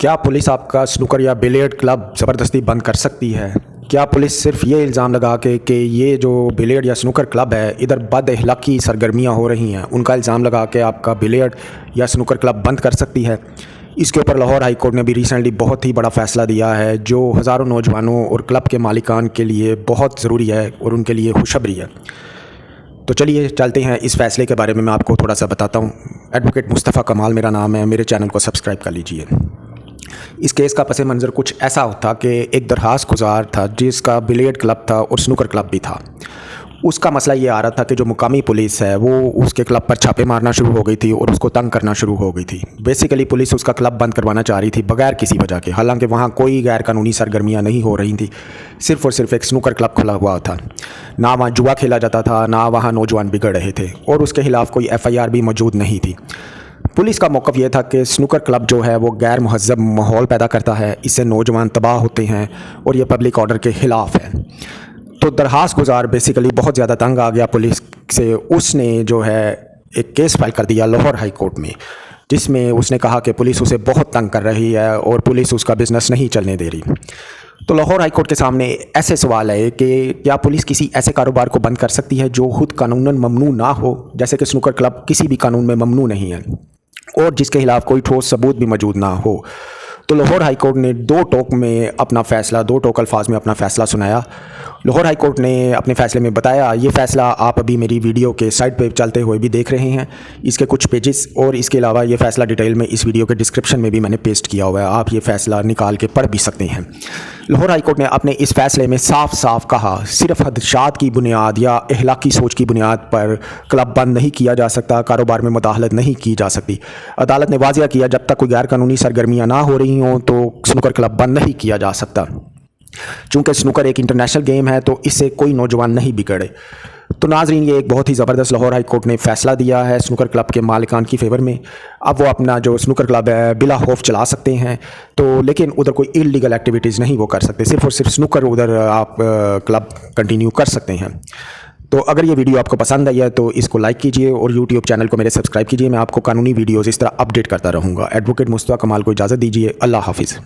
क्या पुलिस आपका स्नूकर या बिलियर्ड क्लब ज़बरदस्ती बंद कर सकती है? क्या पुलिस सिर्फ ये इल्ज़ाम लगा के कि ये जो बिलियर्ड या स्नूकर क्लब है इधर बद अखलाकी सरगर्मियाँ हो रही हैं, उनका इल्ज़ाम लगा के आपका बिलियर्ड या स्नूकर क्लब बंद कर सकती है? इसके ऊपर लाहौर हाई कोर्ट ने भी रिसेंटली बहुत ही बड़ा फ़ैसला दिया है जो हज़ारों नौजवानों और क्लब के मालिकान के लिए बहुत ज़रूरी है और उनके लिए खुशखबरी है। तो चलिए चलते हैं, इस फ़ैसले के बारे में मैं आपको थोड़ा सा बताता हूँ। एडवोकेट मुस्तफ़ा कमाल मेरा नाम है, मेरे चैनल को सब्सक्राइब कर लीजिए। इस केस का पस मंज़र कुछ ऐसा होता कि एक दरखास्त गुजार था जिसका बिलियर्ड क्लब था और स्नूकर क्लब भी था। उसका मसला ये आ रहा था कि जो मुकामी पुलिस है वो उसके क्लब पर छापे मारना शुरू हो गई थी और उसको तंग करना शुरू हो गई थी। बेसिकली पुलिस उसका क्लब बंद करवाना चाह रही थी बगैर किसी वजह के, हालांकि वहाँ कोई गैर कानूनी सरगर्मियाँ नहीं हो रही थी, सिर्फ़ और सिर्फ एक स्नूकर क्लब खुला हुआ था। ना वहाँ जुआ खेला जाता था, ना वहाँ नौजवान बिगड़ रहे थे और उसके खिलाफ़ कोई FIR भी मौजूद नहीं थी। पुलिस का मौक़िफ़ ये था कि स्नूकर क्लब जो है वो गैर महज़ब माहौल पैदा करता है, इससे नौजवान तबाह होते हैं और ये पब्लिक ऑर्डर के ख़िलाफ़ है। तो दरखास्त गुजार बेसिकली बहुत ज़्यादा तंग आ गया पुलिस से। उसने जो है एक केस फाइल कर दिया लाहौर हाई कोर्ट में, जिसमें उसने कहा कि पुलिस उसे बहुत तंग कर रही है और पुलिस उसका बिज़नेस नहीं चलने दे रही। तो लाहौर हाई कोर्ट के सामने ऐसे सवाल है कि क्या पुलिस किसी ऐसे कारोबार को बंद कर सकती है जो खुद कानूनन ममनू ना हो, जैसे कि स्नूकर क्लब किसी भी कानून में ममनू नहीं है और जिसके खिलाफ़ कोई ठोस सबूत भी मौजूद ना हो। तो लाहौर हाई कोर्ट ने दो टोक अल्फाज में अपना फ़ैसला सुनाया। लाहौर हाई कोर्ट ने अपने फ़ैसले में बताया, ये फ़ैसला आप अभी मेरी वीडियो के साइड पे चलते हुए भी देख रहे हैं, इसके कुछ पेजेस, और इसके अलावा ये फ़ैसला डिटेल में इस वीडियो के डिस्क्रिप्शन में भी मैंने पेस्ट किया हुआ है, आप ये फ़ैसला निकाल के पढ़ भी सकते हैं। लाहौर हाई कोर्ट ने अपने इस फ़ैसले में साफ साफ कहा, सिर्फ खदशात की बुनियाद या अखलाकी सोच की बुनियाद पर क्लब बंद नहीं किया जा सकता, कारोबार में मुदाखलत नहीं की जा सकती। अदालत ने वाज़िया किया, जब तक कोई गैर कानूनी सरगर्मियाँ ना हो रही हों तो स्नूकर क्लब बंद नहीं किया जा सकता। चूँकि स्नूकर एक इंटरनेशनल गेम है तो इससे कोई नौजवान नहीं बिगड़े। तो नाज़रीन, ये एक बहुत ही ज़बरदस्त लाहौर हाई कोर्ट ने फ़ैसला दिया है स्नूकर क्लब के मालिकान की फ़ेवर में। अब वो अपना जो स्नूकर क्लब है बिला खौफ चला सकते हैं, तो लेकिन उधर कोई इल्लीगल एक्टिविटीज़ नहीं वो कर सकते, सिर्फ़ और सिर्फ स्नूकर उधर आप क्लब कंटिन्यू कर सकते हैं। तो अगर ये वीडियो आपको पसंद आई है तो इसको लाइक कीजिए और यूट्यूब चैनल को मेरे सब्सक्राइब कीजिए। मैं आपको कानूनी वीडियोज़ इस तरह अपडेट करता रहूँगा। एडवोकेट मुस्तफ़ा कमाल को इजाज़त दीजिए। अल्लाह हाफ़िज़।